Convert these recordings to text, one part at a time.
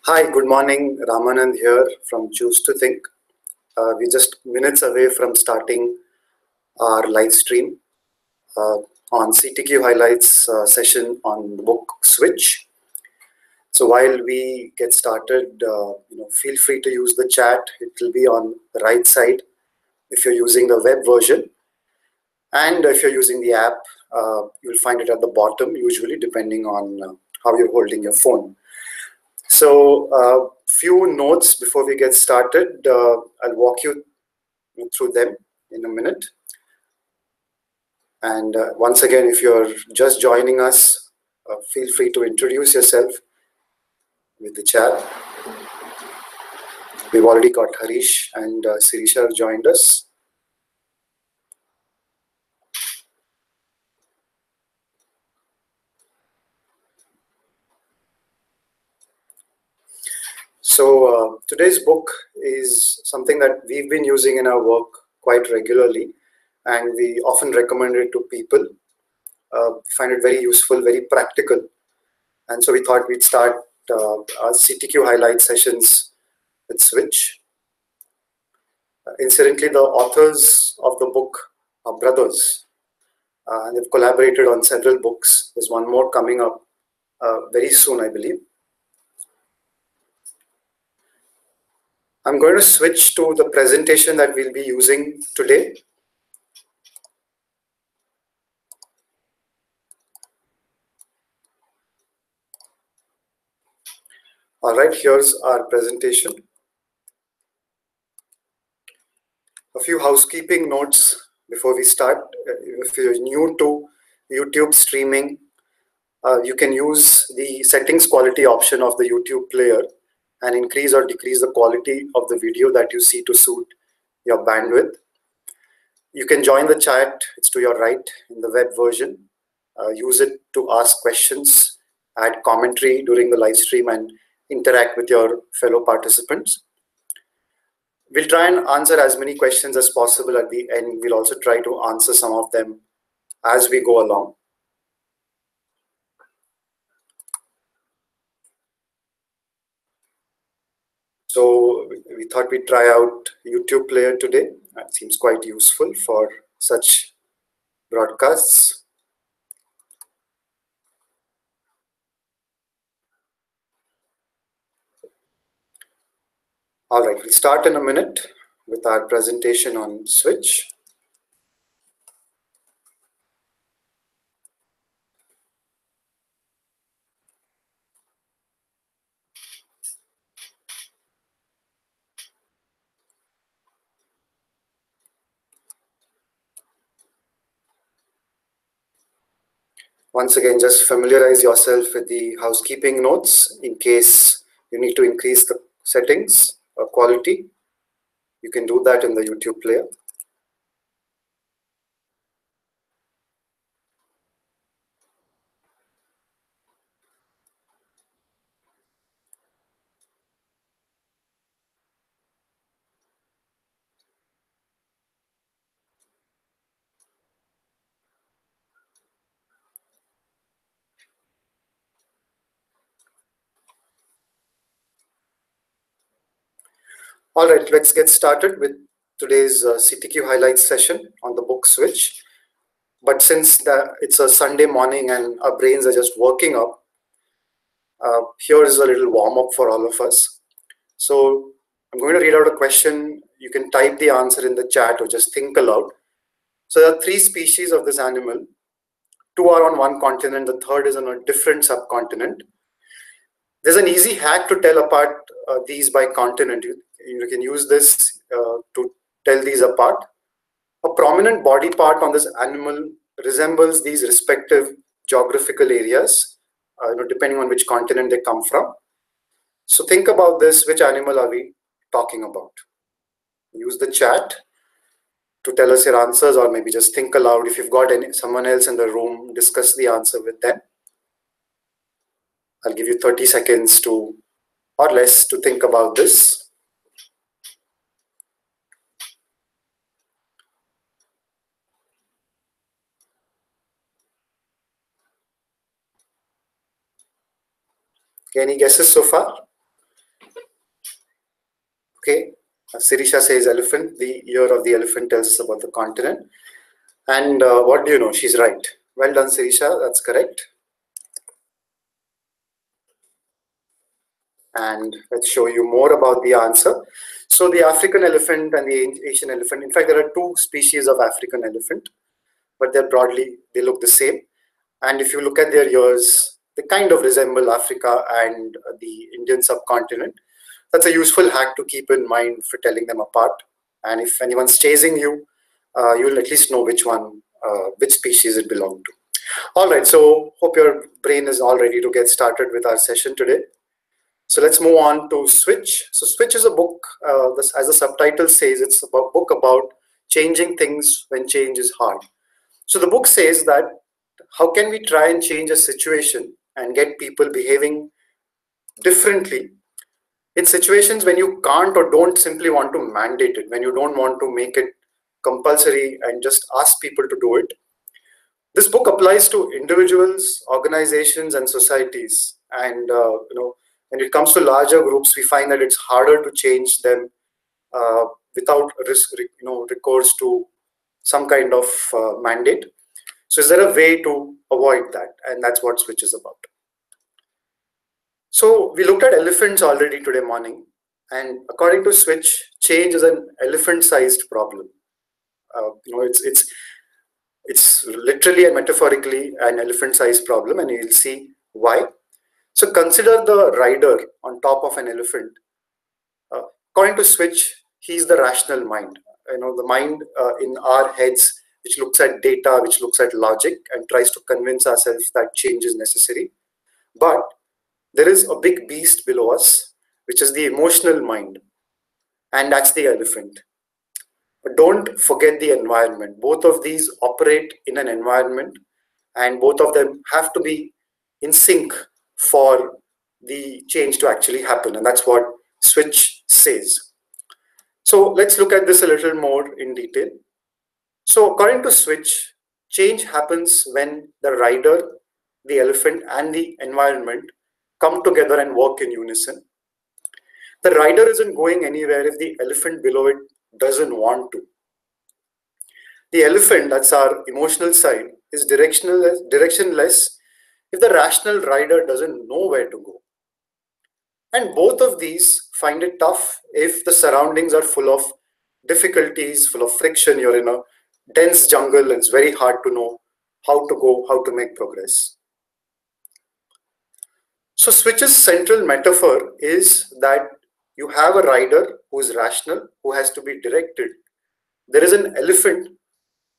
Hi, good morning. Ramanand here from Choose to Think. We're just minutes away from starting our live stream uh, on CTQ highlights session on the book Switch. So while we get started, feel free to use the chat. It will be on the right side if you're using the web version, and if you're using the app, you'll find it at the bottom. Usually, depending on how you're holding your phone. So, few notes before we get started. I'll walk you through them in a minute. And once again, if you're just joining us, feel free to introduce yourself with the chat. We've already got Harish and Sirisha have joined us. So today's book is something that we've been using in our work quite regularly, and we often recommend it to people. Find it very useful, very practical. And so we thought we'd start our CTQ highlight sessions with Switch. Incidentally, the authors of the book are brothers, and they've collaborated on several books. There's one more coming up very soon, I believe. I'm going to switch to the presentation that we'll be using today. All right, here's our presentation. A few housekeeping notes before we start. If you're new to YouTube streaming, you can use the settings quality option of the YouTube player and increase or decrease the quality of the video that you see to suit your bandwidth. You can join the chat, it's to your right in the web version. Use it to ask questions, add commentary during the live stream, and interact with your fellow participants. We'll try and answer as many questions as possible at the end. We'll also try to answer some of them as we go along. So we thought we'd try out YouTube player today. It seems quite useful for such broadcasts. All right, we'll start in a minute with our presentation on Switch. Once again, just familiarize yourself with the housekeeping notes in case you need to increase the settings or quality. You can do that in the YouTube player. All right, let's get started with today's CTQ highlights session on the book Switch. But since it's a Sunday morning and our brains are just working up, here is a little warm-up for all of us. So I'm going to read out a question. You can type the answer in the chat or just think aloud. So there are 3 species of this animal. 2 are on one continent, the third is on a different subcontinent. There's an easy hack to tell apart these by continent. You can use this to tell these apart. A prominent body part on this animal resembles these respective geographical areas, depending on which continent they come from. So think about this, which animal are we talking about? Use the chat to tell us your answers, or maybe just think aloud. If you've got someone else in the room, discuss the answer with them. I'll give you 30 seconds to, or less, to think about this. Okay, any guesses so far? Okay, Sirisha says elephant. The ear of the elephant tells us about the continent. And what do you know? She's right. Well done, Sirisha. That's correct. And let's show you more about the answer. So the African elephant and the Asian elephant, in fact, there are two species of African elephant, but they look the same. And if you look at their ears, they kind of resemble Africa and the Indian subcontinent. That's a useful hack to keep in mind for telling them apart. And if anyone's chasing you, you'll at least know which species it belonged to. All right, so hope your brain is all ready to get started with our session today. So let's move on to Switch. So Switch is a book, as the subtitle says, it's a book about changing things when change is hard. So the book says that how can we try and change a situation and get people behaving differently in situations when you can't or don't simply want to mandate it, when you don't want to make it compulsory and just ask people to do it. This book applies to individuals, organizations, and societies. And when it comes to larger groups, we find that it's harder to change them without recourse to some kind of mandate. So is there a way to avoid that? And that's what Switch is about. So we looked at elephants already today morning. And according to Switch, change is an elephant-sized problem. It's literally and metaphorically an elephant-sized problem, and you'll see why. So consider the rider on top of an elephant. According to Switch, he's the rational mind. The mind in our heads, which looks at data, which looks at logic, and tries to convince ourselves that change is necessary. But there is a big beast below us, which is the emotional mind, and that's the elephant. But don't forget the environment. Both of these operate in an environment, and both of them have to be in sync for the change to actually happen. And that's what Switch says. So let's look at this a little more in detail. So according to Switch, change happens when the rider, the elephant, and the environment come together and work in unison. The rider isn't going anywhere if the elephant below it doesn't want to. The elephant, that's our emotional side, is directionless if the rational rider doesn't know where to go. And both of these find it tough if the surroundings are full of difficulties, full of friction. You're in a dense jungle and it's very hard to know how to go, how to make progress. So Switch's central metaphor is that you have a rider who is rational, who has to be directed. There is an elephant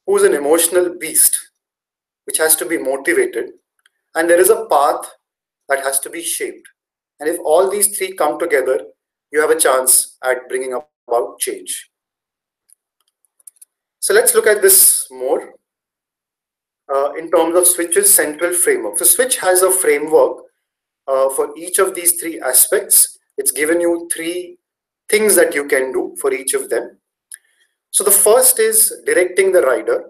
who is an emotional beast, which has to be motivated. And there is a path that has to be shaped. And if all these three come together, you have a chance at bringing about change. So let's look at this more in terms of Switch's central framework. So Switch has a framework for each of these three aspects. It's given you three things that you can do for each of them. So the first is directing the rider.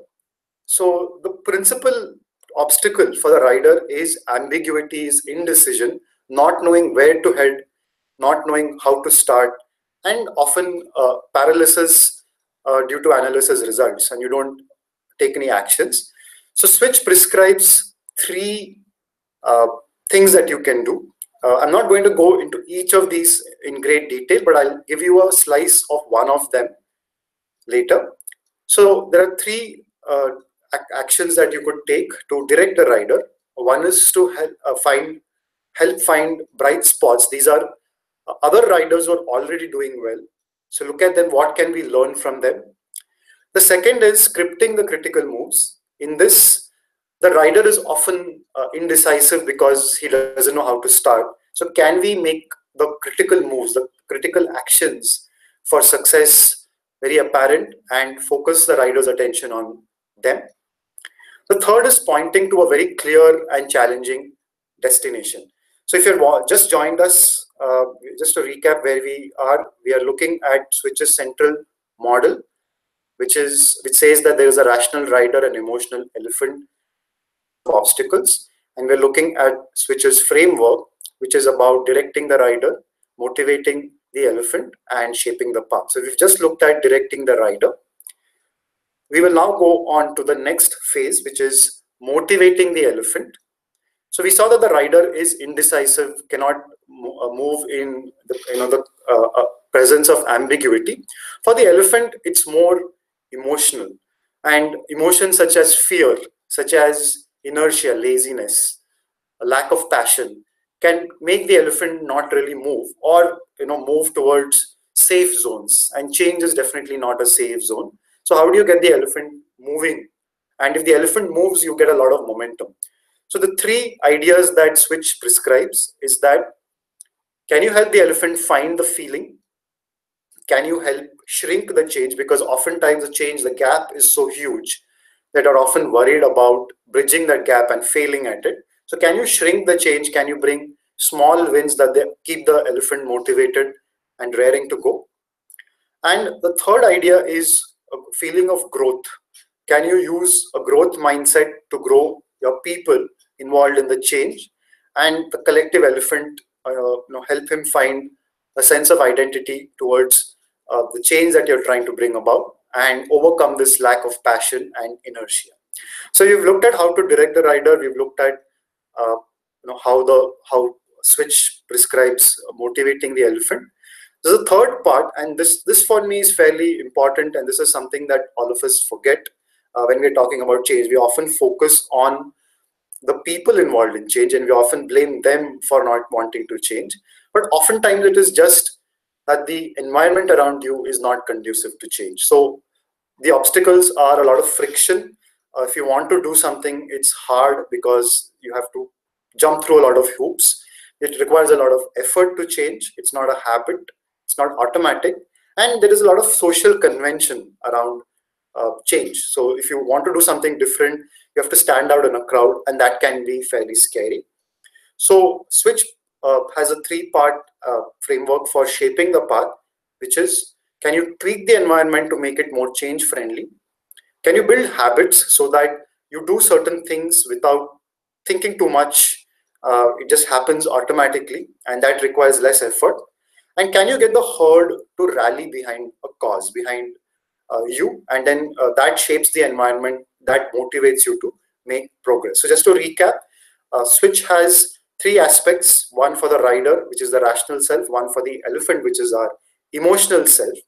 So the principal obstacle for the rider is ambiguity, is indecision, not knowing where to head, not knowing how to start, and often paralysis due to analysis results, and you don't take any actions. So Switch prescribes three things that you can do. I'm not going to go into each of these in great detail, but I'll give you a slice of one of them later. So there are three actions that you could take to direct the rider. One is to help find bright spots. These are other riders who are already doing well. So look at them, what can we learn from them? The second is scripting the critical moves. In this, the rider is often indecisive because he doesn't know how to start. So can we make the critical moves, the critical actions for success very apparent and focus the rider's attention on them? The third is pointing to a very clear and challenging destination. So if you've just joined us, just to recap where we are looking at Switch's central model, which says that there is a rational rider and emotional elephant obstacles. And we're looking at Switch's framework, which is about directing the rider, motivating the elephant and shaping the path. So we've just looked at directing the rider. We will now go on to the next phase, which is motivating the elephant. So we saw that the rider is indecisive, cannot move in the presence of ambiguity. For the elephant, it's more emotional, and emotions such as fear, such as inertia, laziness, a lack of passion, can make the elephant not really move, or move towards safe zones. And change is definitely not a safe zone. So how do you get the elephant moving? And if the elephant moves, you get a lot of momentum. So the three ideas that Switch prescribes is that, can you help the elephant find the feeling? Can you help shrink the change? Because oftentimes the change, the gap is so huge that are often worried about bridging that gap and failing at it. So can you shrink the change? Can you bring small wins that they keep the elephant motivated and raring to go? And the third idea is a feeling of growth. Can you use a growth mindset to grow your people involved in the change, and the collective elephant help him find a sense of identity towards the change that you're trying to bring about, and overcome this lack of passion and inertia. So we've looked at how to direct the rider. We've looked at how Switch prescribes motivating the elephant. There's a third part, and this for me is fairly important, and this is something that all of us forget when we're talking about change. We often focus on the people involved in change, and we often blame them for not wanting to change. But oftentimes it is just that the environment around you is not conducive to change. So the obstacles are a lot of friction. If you want to do something, it's hard because you have to jump through a lot of hoops. It requires a lot of effort to change. It's not a habit. It's not automatic. And there is a lot of social convention around change. So if you want to do something different, you have to stand out in a crowd, and that can be fairly scary. So Switch has a three-part framework for shaping the path, which is, can you tweak the environment to make it more change-friendly? Can you build habits so that you do certain things without thinking too much? It just happens automatically, and that requires less effort. And can you get the herd to rally behind a cause, behind you, and then that shapes the environment that motivates you to make progress. So just to recap, Switch has three aspects: one for the rider, which is the rational self; one for the elephant, which is our emotional self;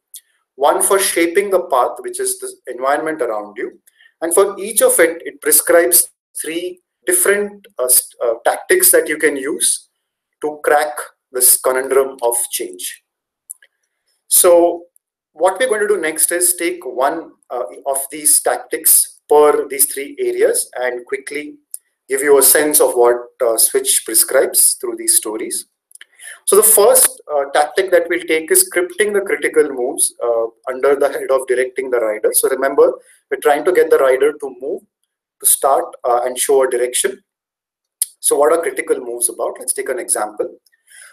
one for shaping the path, which is the environment around you. And for each of it, it prescribes three different tactics that you can use to crack this conundrum of change. So what we're going to do next is take one of these tactics per these three areas and quickly give you a sense of what Switch prescribes through these stories. So the first tactic that we'll take is scripting the critical moves under the head of directing the rider. So remember, we're trying to get the rider to move, to start and show a direction. So what are critical moves about? Let's take an example.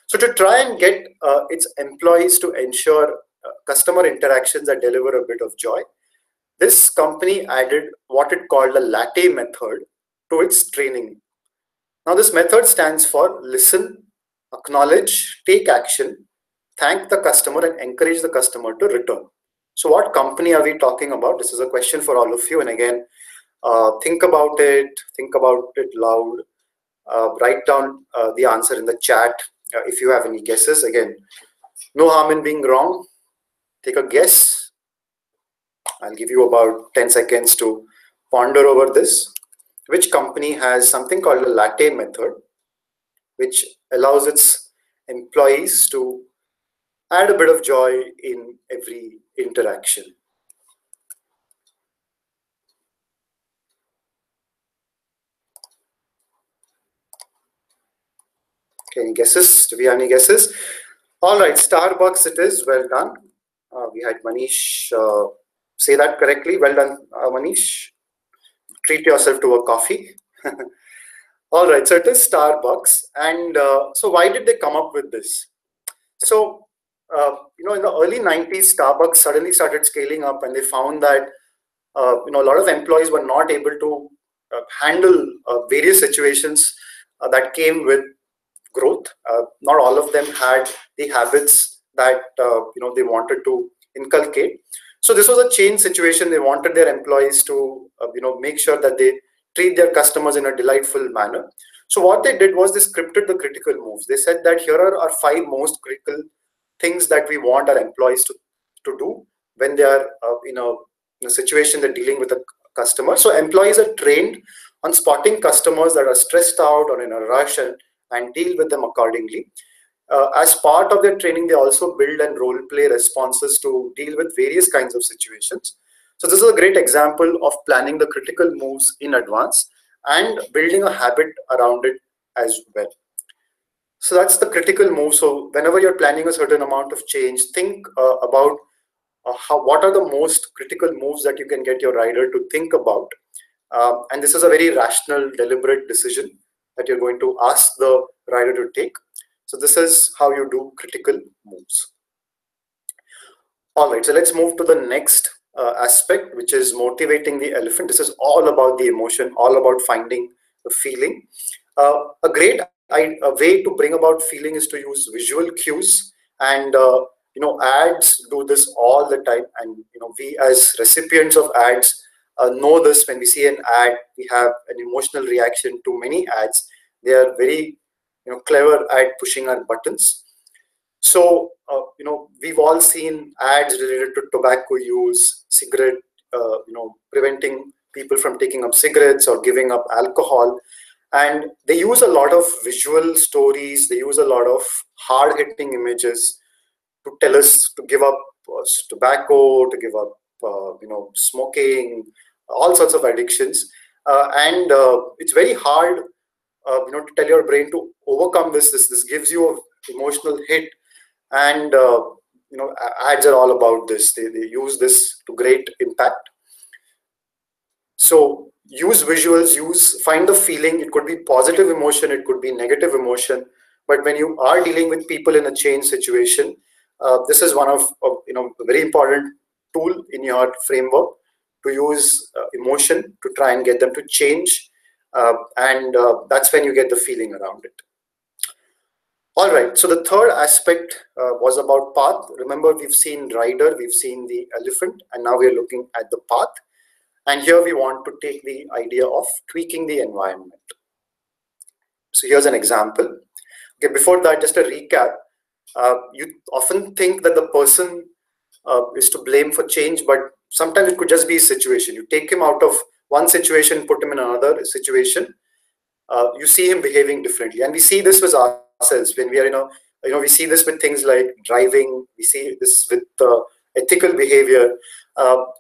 So to try and get its employees to ensure customer interactions that deliver a bit of joy, this company added what it called a latte method to its training. Now this method stands for listen, acknowledge, take action, thank the customer, and encourage the customer to return. So what company are we talking about? This is a question for all of you. And again, think about it loud, write down the answer in the chat if you have any guesses. Again, no harm in being wrong. Take a guess. I'll give you about 10 seconds to ponder over this. Which company has something called a latte method, which allows its employees to add a bit of joy in every interaction? Okay, any guesses? Do we have any guesses? All right, Starbucks it is. Well done. We had Manish say that correctly. Well done, Manish. Treat yourself to a coffee. All right, so it is Starbucks. And so why did they come up with this? So, in the early 90s, Starbucks suddenly started scaling up, and they found that, a lot of employees were not able to handle various situations that came with growth. Not all of them had the habits that they wanted to inculcate. So this was a change situation. They wanted their employees to make sure that they treat their customers in a delightful manner. So what they did was they scripted the critical moves. They said that here are our 5 most critical things that we want our employees to do when they are in a situation they're dealing with a customer. So employees are trained on spotting customers that are stressed out or in a rush, and deal with them accordingly. As part of their training, they also build and role play responses to deal with various kinds of situations. So this is a great example of planning the critical moves in advance and building a habit around it as well. So that's the critical move. So whenever you're planning a certain amount of change, think about what are the most critical moves that you can get your rider to think about. And this is a very rational, deliberate decision that you're going to ask the rider to take. So this is how you do critical moves. All right, so let's move to the next aspect, which is motivating the elephant. This is all about the emotion, all about finding the feeling. A great way to bring about feeling is to use visual cues, and ads do this all the time. And we as recipients of ads know this. When we see an ad, we have an emotional reaction to many ads. They are very clever at pushing our buttons. So, we've all seen ads related to tobacco use, cigarette, preventing people from taking up cigarettes or giving up alcohol. And they use a lot of visual stories. They use a lot of hard-hitting images to tell us to give up tobacco, to give up, smoking, all sorts of addictions. And it's very hard, to tell your brain to overcome this. This gives you an emotional hit. And ads are all about this. They use this to great impact. So use visuals, find the feeling. It could be positive emotion, it could be negative emotion. But when you are dealing with people in a change situation, this is one of a very important tool in your framework to use emotion to try and get them to change. And that's when you get the feeling around it. All right, so the third aspect was about path. Remember, we've seen rider, we've seen the elephant, and now we're looking at the path. And here we want to take the idea of tweaking the environment. So here's an example. Okay, before that, just a recap. You often think that the person is to blame for change, but sometimes it could just be a situation. You take him out of one situation, put him in another situation. You see him behaving differently, and we see this with ourselves when we are we see this with things like driving. We see this with ethical behavior.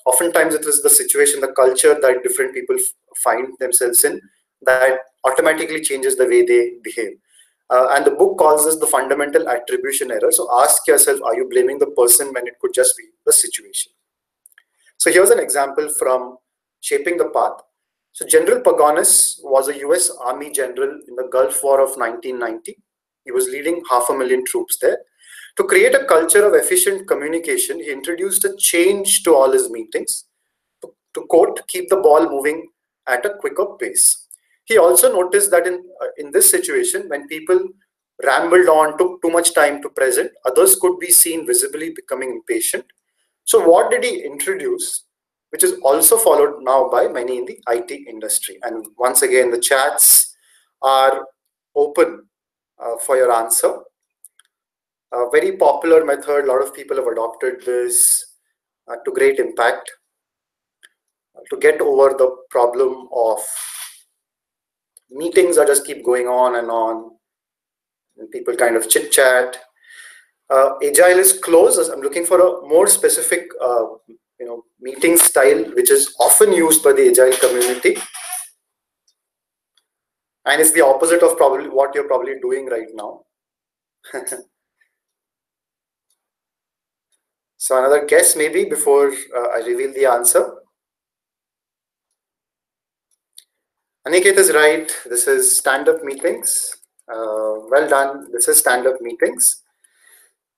Oftentimes it is the situation, the culture that different people find themselves in that automatically changes the way they behave. And the book calls this the fundamental attribution error. So ask yourself, are you blaming the person when it could just be the situation? So here's an example from Shaping the Path. So General Pagonis was a US Army general in the Gulf War of 1990. He was leading 500,000 troops there. To create a culture of efficient communication, he introduced a change to all his meetings. To quote, keep the ball moving at a quicker pace. He also noticed that in this situation, when people rambled on, took too much time to present, others could be seen visibly becoming impatient. So what did he introduce, which is also followed now by many in the IT industry? And once again, the chats are open for your answer. A very popular method, a lot of people have adopted this to great impact to get over the problem of meetings that just keep going on, and people kind of chit chat. Agile is close. I'm looking for a more specific meeting style, which is often used by the Agile community. And it's the opposite of probably what you're probably doing right now. So another guess maybe before I reveal the answer. Aniket is right. This is stand-up meetings. Well done. This is stand-up meetings.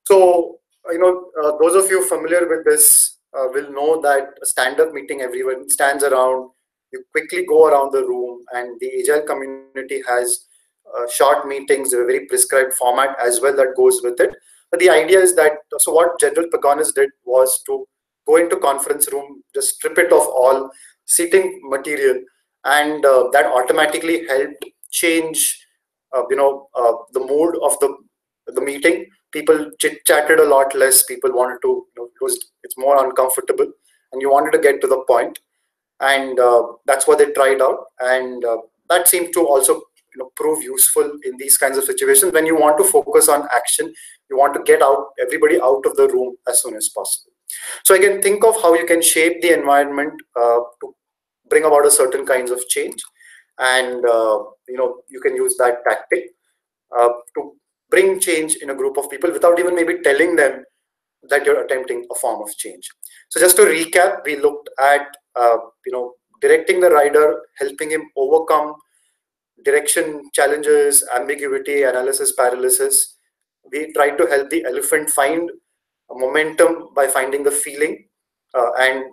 So, those of you familiar with this will know that a stand-up meeting, everyone stands around, you quickly go around the room, and the Agile community has short meetings, a very prescribed format as well that goes with it. But the idea is that, so what General Pagonis did was to go into conference room, just strip it of all seating material, and that automatically helped change, the mood of the meeting. People chit-chatted a lot less. People wanted to, it's more uncomfortable, and you wanted to get to the point. And that's what they tried out, and that seemed to also prove useful in these kinds of situations when you want to focus on action. You want to get everybody out of the room as soon as possible. So again, think of how you can shape the environment to bring about a certain kinds of change, and you can use that tactic to bring change in a group of people without even maybe telling them that you're attempting a form of change. So just to recap, we looked at directing the rider, helping him overcome direction challenges, ambiguity, analysis paralysis. We tried to help the elephant find a momentum by finding the feeling and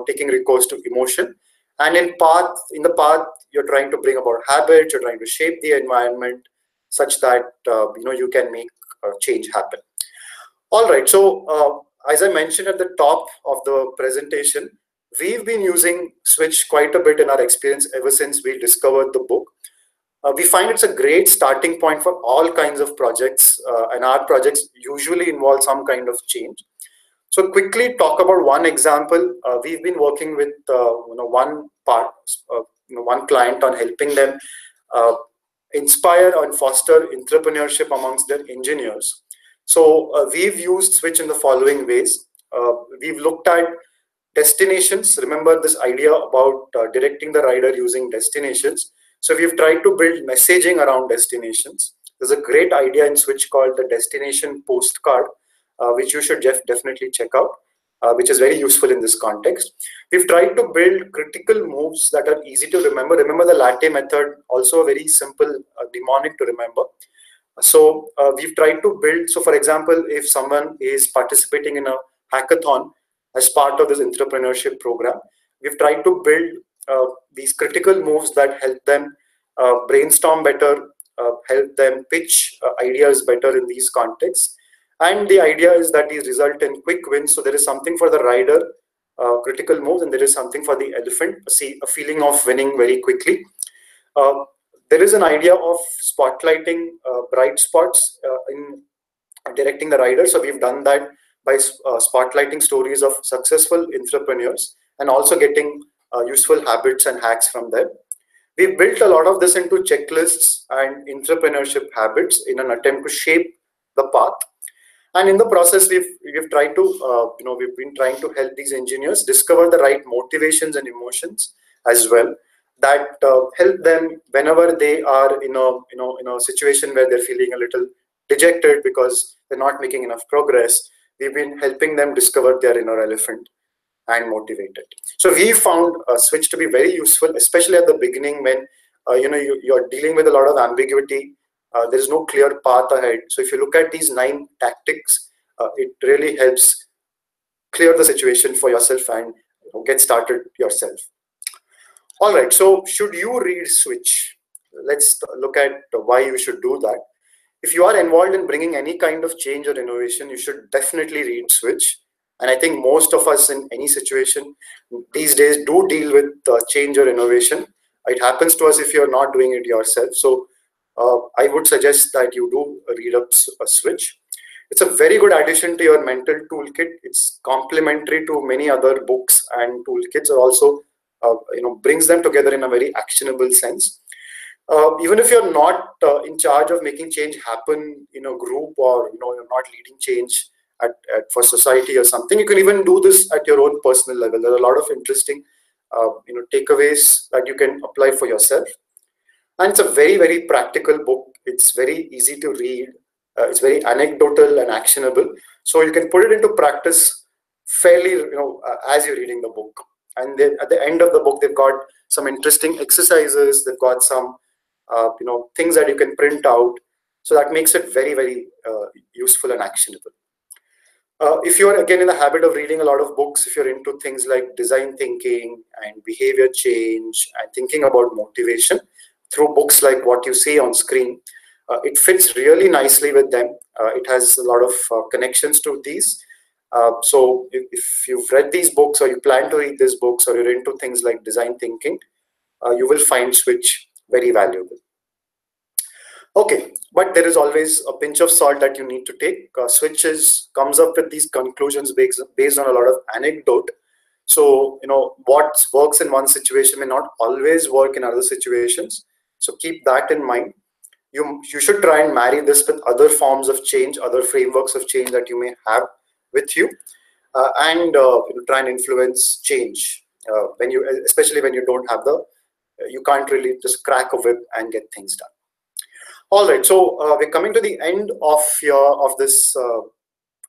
taking recourse to emotion. And in the path, you're trying to bring about habits. You're trying to shape the environment such that you can make change happen. All right. So as I mentioned at the top of the presentation, we've been using Switch quite a bit in our experience ever since we discovered the book. We find it's a great starting point for all kinds of projects, and our projects usually involve some kind of change. So quickly talk about one example. We've been working with one client on helping them inspire and foster entrepreneurship amongst their engineers. So we've used Switch in the following ways. We've looked at destinations. Remember this idea about directing the rider using destinations. So we've tried to build messaging around destinations. There's a great idea in Switch called the destination postcard, which you should definitely check out, which is very useful in this context. We've tried to build critical moves that are easy to remember. Remember the latte method, also a very simple mnemonic to remember. So we've tried to build, so for example, if someone is participating in a hackathon as part of this entrepreneurship program, we've tried to build these critical moves that help them brainstorm better, help them pitch ideas better in these contexts. And the idea is that these result in quick wins. So there is something for the rider, critical moves, and there is something for the elephant, a feeling of winning very quickly. There is an idea of spotlighting bright spots in directing the rider. So we've done that by spotlighting stories of successful entrepreneurs and also getting useful habits and hacks from them. We've built a lot of this into checklists and entrepreneurship habits in an attempt to shape the path. And in the process, we've tried to we've been trying to help these engineers discover the right motivations and emotions as well that help them whenever they are in a situation where they're feeling a little dejected because they're not making enough progress. We've been helping them discover their inner elephant and motivate it. So we found Switch to be very useful, especially at the beginning when you're dealing with a lot of ambiguity. There is no clear path ahead. So if you look at these 9 tactics, it really helps clear the situation for yourself and get started yourself. All right, so should you read Switch? Let's look at why you should do that. If you are involved in bringing any kind of change or innovation, you should definitely read Switch. And I think most of us in any situation these days do deal with change or innovation. It happens to us if you're not doing it yourself. So I would suggest that you do read up a Switch. It's a very good addition to your mental toolkit. It's complementary to many other books and toolkits, or also brings them together in a very actionable sense. Even if you're not in charge of making change happen in a group, or you're not leading change for society or something, you can even do this at your own personal level. There are a lot of interesting takeaways that you can apply for yourself. And it's a very, very practical book. It's very easy to read. It's very anecdotal and actionable. So you can put it into practice fairly, as you're reading the book. And then at the end of the book, they've got some interesting exercises. They've got some, things that you can print out. So that makes it very, very useful and actionable. If you're again in the habit of reading a lot of books, if you're into things like design thinking and behavior change and thinking about motivation through books like what you see on screen, It fits really nicely with them. It has a lot of connections to these. So if you've read these books, or you plan to read these books, or you're into things like design thinking, you will find Switch very valuable. Okay, but there is always a pinch of salt that you need to take. Switch comes up with these conclusions based on a lot of anecdote. So, what works in one situation may not always work in other situations. So keep that in mind. You should try and marry this with other forms of change, other frameworks of change that you may have with you, and try and influence change especially when you don't have you can't really just crack a whip and get things done. All right, so we're coming to the end of this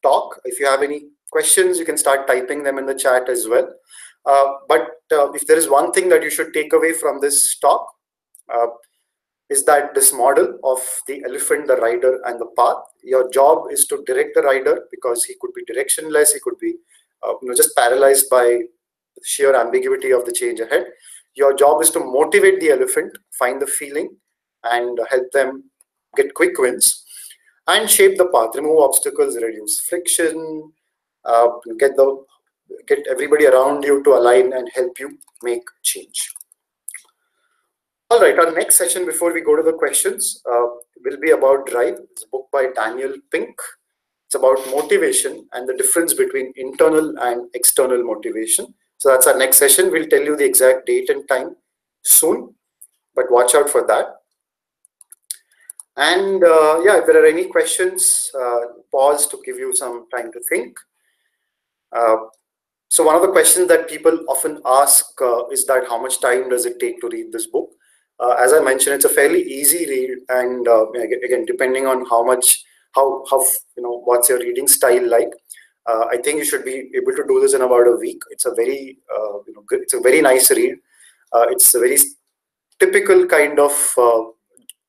talk. If you have any questions, you can start typing them in the chat as well. But if there is one thing that you should take away from this talk, is that this model of the elephant, the rider, and the path, your job is to direct the rider, because he could be directionless, he could be just paralyzed by sheer ambiguity of the change ahead. Your job is to motivate the elephant, find the feeling, and help them get quick wins, and shape the path, remove obstacles, reduce friction, get everybody around you to align and help you make change. All right, our next session before we go to the questions will be about Drive. It's a book by Daniel Pink. It's about motivation and the difference between internal and external motivation. So that's our next session. We'll tell you the exact date and time soon, but watch out for that. And yeah, if there are any questions, pause to give you some time to think. So one of the questions that people often ask is that how much time does it take to read this book? As I mentioned, it's a fairly easy read, and again, depending on what's your reading style like, I think you should be able to do this in about a week. It's a very it's a very nice read. It's a very typical kind of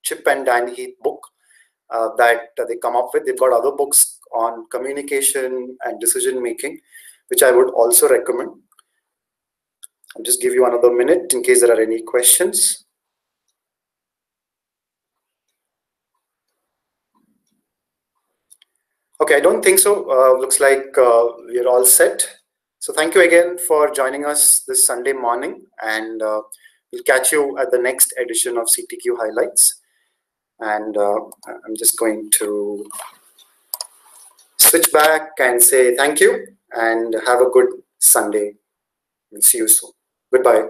Chip and Dan Heath book that they come up with. They've got other books on communication and decision making, which I would also recommend. I'll just give you another minute in case there are any questions. Okay, I don't think so. Looks like we're all set. So thank you again for joining us this Sunday morning, and we'll catch you at the next edition of CTQ Highlights. And I'm just going to switch back and say thank you and have a good Sunday. We'll see you soon. Goodbye.